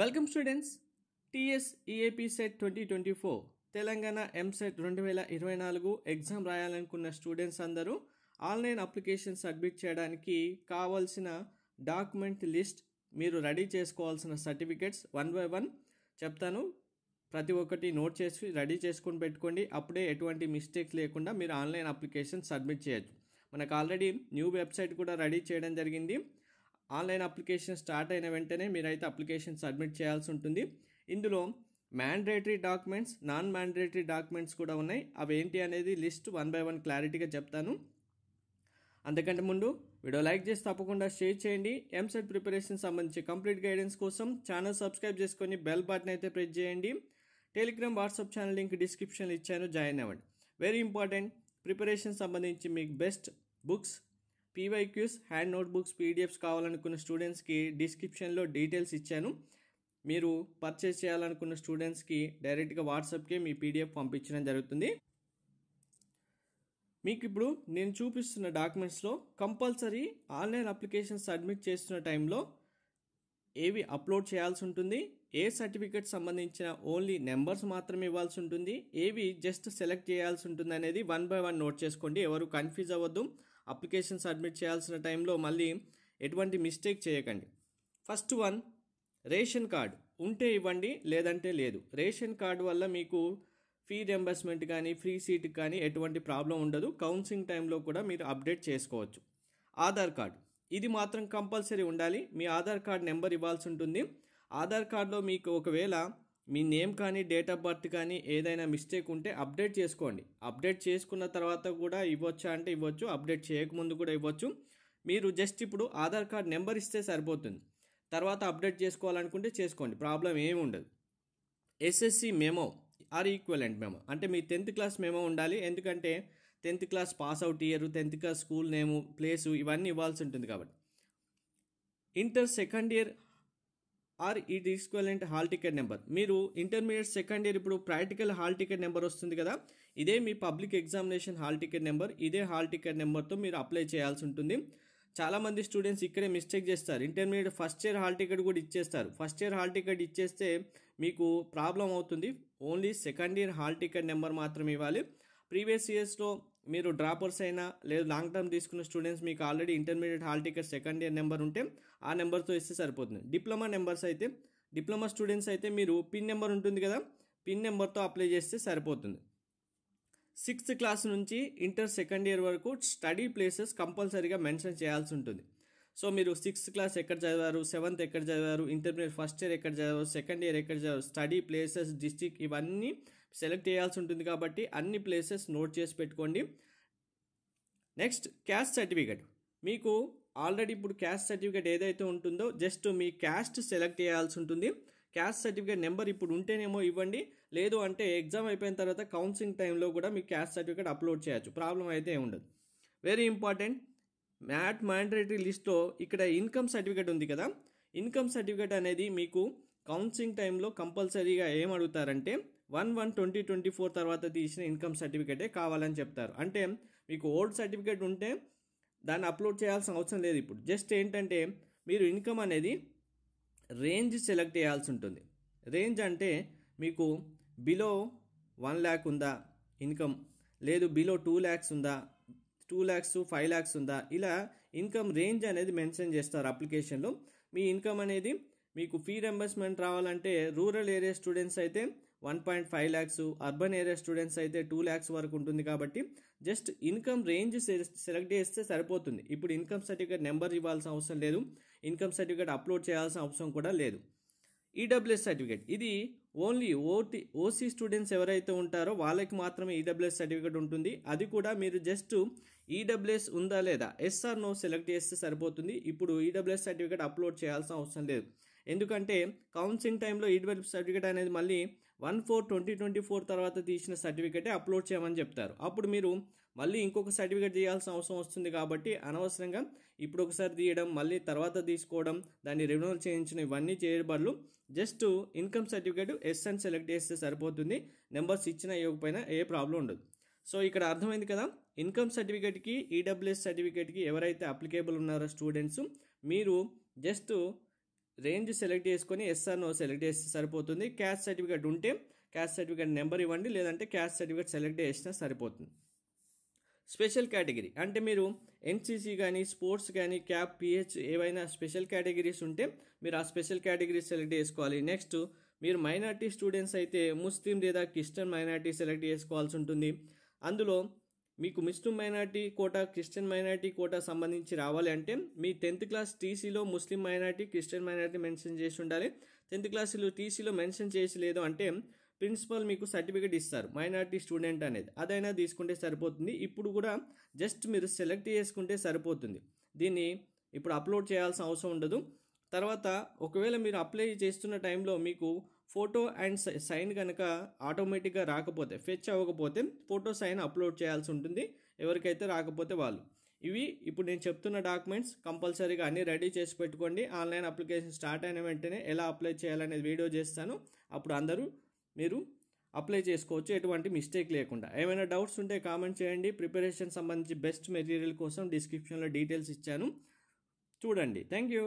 Welcome students. TS EAP CET 2024 Telangana EAMCET 2024 exam రాయాలనుకున్న students అందరూ online application submit చేయడానికి కావాల్సిన డాక్యుమెంట్ లిస్ట్, మీరు రెడీ చేసుకోవాల్సిన సర్టిఫికెట్స్ వన్ బై వన్ చెప్తాను. ప్రతి ఒక్కటి నోట్ చేసి రెడీ చేసుకొని పెట్టుకోండి. అప్పుడే ఎటువంటి మిస్టేక్స్ లేకుండా మీరు ఆన్లైన్ అప్లికేషన్ సబ్మిట్ చేయొచ్చు. మనకు ఆల్రెడీ న్యూ వెబ్సైట్ కూడా రెడీ చేయడం జరిగింది. ఆన్లైన్ అప్లికేషన్ స్టార్ట్ అయిన వెంటనే మీరైతే అప్లికేషన్ సబ్మిట్ చేయాల్సి ఉంటుంది. ఇందులో mandatory documents, non mandatory documents కూడా ఉన్నాయి. అవి ఏంటి అనేది లిస్ట్ వన్ బై వన్ క్లారిటీగా చెప్తాను. అంతకంటే ముందు వీడియో లైక్ చేసి తప్పకుండా షేర్ చేయండి. ఎంసెట్ ప్రిపరేషన్ సంబంధించి కంప్లీట్ గైడెన్స్ కోసం ఛానల్ సబ్స్క్రైబ్ చేసుకొని బెల్ బటన్ అయితే ప్రెస్ చేయండి. టెలిగ్రామ్, వాట్సాప్ ఛానల్ లింక్ డిస్క్రిప్షన్లో ఇచ్చాను, జాయిన్ అవ్వండి. వెరీ ఇంపార్టెంట్, ప్రిపరేషన్ సంబంధించి మీకు best books, PYQs, hand notebooks, PDFs కావాలనుకున్న స్టూడెంట్స్కి డిస్క్రిప్షన్లో డీటెయిల్స్ ఇచ్చాను. మీరు పర్చేస్ చేయాలనుకున్న స్టూడెంట్స్కి డైరెక్ట్గా వాట్సాప్కే మీ పీడిఎఫ్ పంపించడం జరుగుతుంది. మీకు ఇప్పుడు నేను చూపిస్తున్న డాక్యుమెంట్స్లో కంపల్సరీ ఆన్లైన్ అప్లికేషన్ సబ్మిట్ చేస్తున్న టైంలో ఏవి అప్లోడ్ చేయాల్సి ఉంటుంది, ఏ సర్టిఫికెట్ సంబంధించిన ఓన్లీ నెంబర్స్ మాత్రమే ఇవ్వాల్సి ఉంటుంది, ఏవి జస్ట్ సెలెక్ట్ చేయాల్సి ఉంటుంది అనేది వన్ బై వన్ నోట్ చేసుకోండి. ఎవరు కన్ఫ్యూజ్ అవ్వద్దు. అప్లికేషన్ సబ్మిట్ చేయాల్సిన టైంలో మళ్ళీ ఎటువంటి మిస్టేక్ చేయకండి. ఫస్ట్ వన్, రేషన్ కార్డు ఉంటే ఇవ్వండి, లేదంటే లేదు. రేషన్ కార్డు వల్ల మీకు ఫీ రియంబర్స్మెంట్ కానీ ఫ్రీ సీట్ కానీ ఎటువంటి ప్రాబ్లం ఉండదు. కౌన్సిలింగ్ టైంలో కూడా మీరు అప్డేట్ చేసుకోవచ్చు. ఆధార్ కార్డు ఇది మాత్రం కంపల్సరీ ఉండాలి. మీ ఆధార్ కార్డ్ నెంబర్ ఇవ్వాల్సి ఉంటుంది. ఆధార్ కార్డులో మీకు ఒకవేళ మీ నేమ్ కానీ డేట్ ఆఫ్ బర్త్ కానీ ఏదైనా మిస్టేక్ ఉంటే అప్డేట్ చేసుకోండి. అప్డేట్ చేసుకున్న తర్వాత కూడా ఇవ్వచ్చా అంటే ఇవ్వచ్చు, అప్డేట్ చేయకముందు కూడా ఇవ్వచ్చు. మీరు జస్ట్ ఇప్పుడు ఆధార్ కార్డ్ నెంబర్ ఇస్తే సరిపోతుంది. తర్వాత అప్డేట్ చేసుకోవాలనుకుంటే చేసుకోండి, ప్రాబ్లం ఏమి ఉండదు. SSC memo or equivalent memo అంటే మీ 10th క్లాస్ మెమో ఉండాలి. ఎందుకంటే 10th class pass out year, 10th class school name, place ఇవన్నీ ఇవ్వాల్సి ఉంటుంది కాబట్టి. Inter second year or it equivalent hall ticket number. మీరు ఇంటర్మీడియట్ సెకండ్ ఇయర్ ఇప్పుడు ప్రాక్టికల్ హాల్ టికెట్ నెంబర్ వస్తుంది కదా, ఇదే మీ public examination hall ticket number. ఇదే హాల్ టికెట్ నెంబర్తో మీరు అప్లై చేయాల్సి ఉంటుంది. చాలామంది స్టూడెంట్స్ ఇక్కడే మిస్టేక్ చేస్తారు. Intermediate first year hall ticket కూడా ఇచ్చేస్తారు. ఫస్ట్ ఇయర్ హాల్ టికెట్ ఇచ్చేస్తే మీకు ప్రాబ్లం అవుతుంది. Only second year hall ticket number మాత్రమే ఇవ్వాలి. ప్రీవియస్ ఇయర్స్లో మీరు డ్రాపర్స్ అయినా లేదు లాంగ్ టర్మ్ తీసుకున్న స్టూడెంట్స్ మీకు already intermediate hall ticket second year number ఉంటే ఆ నెంబర్తో ఇస్తే సరిపోతుంది. డిప్లొమా నెంబర్స్ అయితే, డిప్లొమా స్టూడెంట్స్ అయితే మీరు పిన్ నెంబర్ ఉంటుంది కదా, పిన్ నెంబర్తో అప్లై చేస్తే సరిపోతుంది. 6th క్లాస్ నుంచి ఇంటర్ సెకండ్ ఇయర్ వరకు స్టడీ ప్లేసెస్ కంపల్సరీగా మెన్షన్ చేయాల్సి ఉంటుంది. సో మీరు 6th క్లాస్ ఎక్కడ చదివారు, 7th ఎక్కడ చదివారు, ఇంటర్మీడియట్ ఫస్ట్ ఇయర్ ఎక్కడ చదివారు, సెకండ్ ఇయర్ ఎక్కడ చదివారు, స్టడీ ప్లేసెస్, డిస్ట్రిక్ట్ ఇవన్నీ సెలెక్ట్ చేయాల్సి ఉంటుంది కాబట్టి అన్ని ప్లేసెస్ నోట్ చేసి పెట్టుకోండి. Next, caste certificate. మీకు ఆల్రెడీ ఇప్పుడు క్యాస్ట్ సర్టిఫికేట్ ఏదైతే ఉంటుందో జస్ట్ మీ క్యాస్ట్ సెలెక్ట్ చేయాల్సి ఉంటుంది. క్యాస్ట్ సర్టిఫికేట్ నెంబర్ ఇప్పుడు ఉంటేనేమో ఇవ్వండి, లేదు అంటే ఎగ్జామ్ అయిపోయిన తర్వాత కౌన్సిలింగ్ టైంలో కూడా మీ క్యాస్ట్ సర్టిఫికేట్ అప్లోడ్ చేయొచ్చు, ప్రాబ్లం అయితే ఉండదు. వెరీ ఇంపార్టెంట్, మ్యాండేటరీ లిస్ట్లో ఇక్కడ ఇన్కమ్ సర్టిఫికేట్ ఉంది కదా, ఇన్కమ్ సర్టిఫికేట్ అనేది మీకు కౌన్సిలింగ్ టైంలో కంపల్సరీగా ఏం అడుగుతారంటే 1/1/2024 తర్వాత తీసిన ఇన్కమ్ సర్టిఫికేటే కావాలని చెప్తారు. అంటే మీకు ఓల్డ్ సర్టిఫికేట్ ఉంటే దాన్ని అప్లోడ్ చేయాల్సిన అవసరం లేదు. ఇప్పుడు జస్ట్ ఏంటంటే మీరు ఇన్కమ్ అనేది రేంజ్ సెలెక్ట్ చేయాల్సి ఉంటుంది. రేంజ్ అంటే మీకు బిలో 1 lakh ఉందా ఇన్కమ్, లేదు బిలో 2 lakhs ఉందా, 2 lakhs to 5 lakhs ఉందా, ఇలా ఇన్కమ్ రేంజ్ అనేది మెన్షన్ చేస్తారు అప్లికేషన్లో. మీ ఇన్కమ్ అనేది మీకు ఫీ రింబర్స్మెంట్ రావాలంటే రూరల్ ఏరియా స్టూడెంట్స్ అయితే 1.5 lakhs, అర్బన్ ఏరియా స్టూడెంట్స్ అయితే 2 lakhs వరకు ఉంటుంది. కాబట్టి జస్ట్ ఇన్కమ్ రేంజ్ సెలెక్ట్ చేస్తే సరిపోతుంది. ఇప్పుడు ఇన్కమ్ సర్టిఫికేట్ నెంబర్ ఇవ్వాల్సిన అవసరం లేదు, ఇన్కమ్ సర్టిఫికేట్ అప్లోడ్ చేయాల్సిన అవసరం కూడా లేదు. ఈడబ్ల్యూఎస్ సర్టిఫికేట్ ఇది ఓన్లీ ఓసీ స్టూడెంట్స్ ఎవరైతే ఉంటారో వాళ్ళకి మాత్రమే ఈడబ్ల్యూఎస్ సర్టిఫికేట్ ఉంటుంది. అది కూడా మీరు జస్ట్ ఈడబ్ల్యూఎస్ ఉందా లేదా ఎస్ ఆర్ నో సెలెక్ట్ చేస్తే సరిపోతుంది. ఇప్పుడు ఈడబ్ల్యూఎస్ సర్టిఫికేట్ అప్లోడ్ చేయాల్సిన అవసరం లేదు. ఎందుకంటే కౌన్సిలింగ్ టైంలో ఈడబ్ల్యూఎస్ సర్టిఫికేట్ అనేది మళ్ళీ 1/4/2024 తర్వాత తీసిన సర్టిఫికేటే అప్లోడ్ చేయమని చెప్తారు. అప్పుడు మీరు మళ్ళీ ఇంకొక సర్టిఫికేట్ చేయాల్సిన అవసరం వస్తుంది. కాబట్టి అనవసరంగా ఇప్పుడు ఒకసారి తీయడం, మళ్ళీ తర్వాత తీసుకోవడం, దాన్ని రెన్యువల్ చేయించడం ఇవన్నీ చేయబడలు జస్ట్ ఇన్కమ్ సర్టిఫికేట్ ఎస్ అని సెలెక్ట్ చేస్తే సరిపోతుంది. నెంబర్స్ ఇచ్చినా ఇవ్వకపోయినా ఏ ప్రాబ్లం ఉండదు. సో ఇక్కడ అర్థమైంది కదా, ఇన్కమ్ సర్టిఫికేట్కి ఈడబ్ల్యూఎస్ సర్టిఫికేట్కి ఎవరైతే అప్లికేబుల్ ఉన్నారో స్టూడెంట్స్ మీరు జస్ట్ రేంజ్ సెలెక్ట్ చేసుకొని ఎస్ఆర్ నో సెలెక్ట్ చేస్తే సరిపోతుంది. క్యాస్ట్ సర్టిఫికేట్ ఉంటే క్యాస్ట్ సర్టిఫికేట్ నెంబర్ ఇవ్వండి, లేదంటే క్యాస్ట్ సర్టిఫికేట్ సెలెక్ట్ చేసినా సరిపోతుంది. స్పెషల్ కేటగిరీ అంటే మీరు ఎన్సీసీ కానీ స్పోర్ట్స్ కానీ క్యాప్ పిహెచ్ ఏవైనా స్పెషల్ కేటగిరీస్ ఉంటే మీరు ఆ స్పెషల్ కేటగిరీస్ సెలెక్ట్ చేసుకోవాలి. నెక్స్ట్ మీరు మైనార్టీ స్టూడెంట్స్ అయితే ముస్లిం లేదా క్రిస్టియన్ మైనార్టీ సెలెక్ట్ చేసుకోవాల్సి ఉంటుంది. అందులో మీకు Muslim minority quota Christian minority quota సంబంధించి రావాలి అంటే మీ 10th క్లాస్ టీసీలో Muslim minority Christian minority mention చేసి ఉండాలి. 10th క్లాస్లో టీసీలో మెన్షన్ చేసి లేదు అంటే ప్రిన్సిపల్ మీకు సర్టిఫికేట్ ఇస్తారు మైనార్టీ స్టూడెంట్ అనేది, అదైనా తీసుకుంటే సరిపోతుంది. ఇప్పుడు కూడా జస్ట్ మీరు సెలెక్ట్ చేసుకుంటే సరిపోతుంది, దీన్ని ఇప్పుడు అప్లోడ్ చేయాల్సిన అవసరం ఉండదు. తర్వాత ఒకవేళ మీరు అప్లై చేస్తున్న టైంలో మీకు ఫోటో అండ్ సైన్ కనుక ఆటోమేటిక్గా రాకపోతే ఫెచ్ అవ్వకపోతే ఫోటో సైన్ అప్లోడ్ చేయాల్సి ఉంటుంది, ఎవరికైతే రాకపోతే వాళ్ళు. ఇవి ఇప్పుడు నేను చెప్తున్న డాక్యుమెంట్స్ కంపల్సరీగా అన్నీ రెడీ చేసి పెట్టుకోండి. ఆన్లైన్ అప్లికేషన్ స్టార్ట్ అయిన వెంటనే ఎలా అప్లై చేయాలనేది వీడియో చేస్తాను, అప్పుడు అందరూ మీరు అప్లై చేసుకోవచ్చు ఎటువంటి మిస్టేక్ లేకుండా. ఏమైనా డౌట్స్ ఉంటే కామెంట్ చేయండి. ప్రిపరేషన్ సంబంధించి బెస్ట్ మెటీరియల్ కోసం డిస్క్రిప్షన్లో డీటెయిల్స్ ఇచ్చాను, చూడండి. Thank you.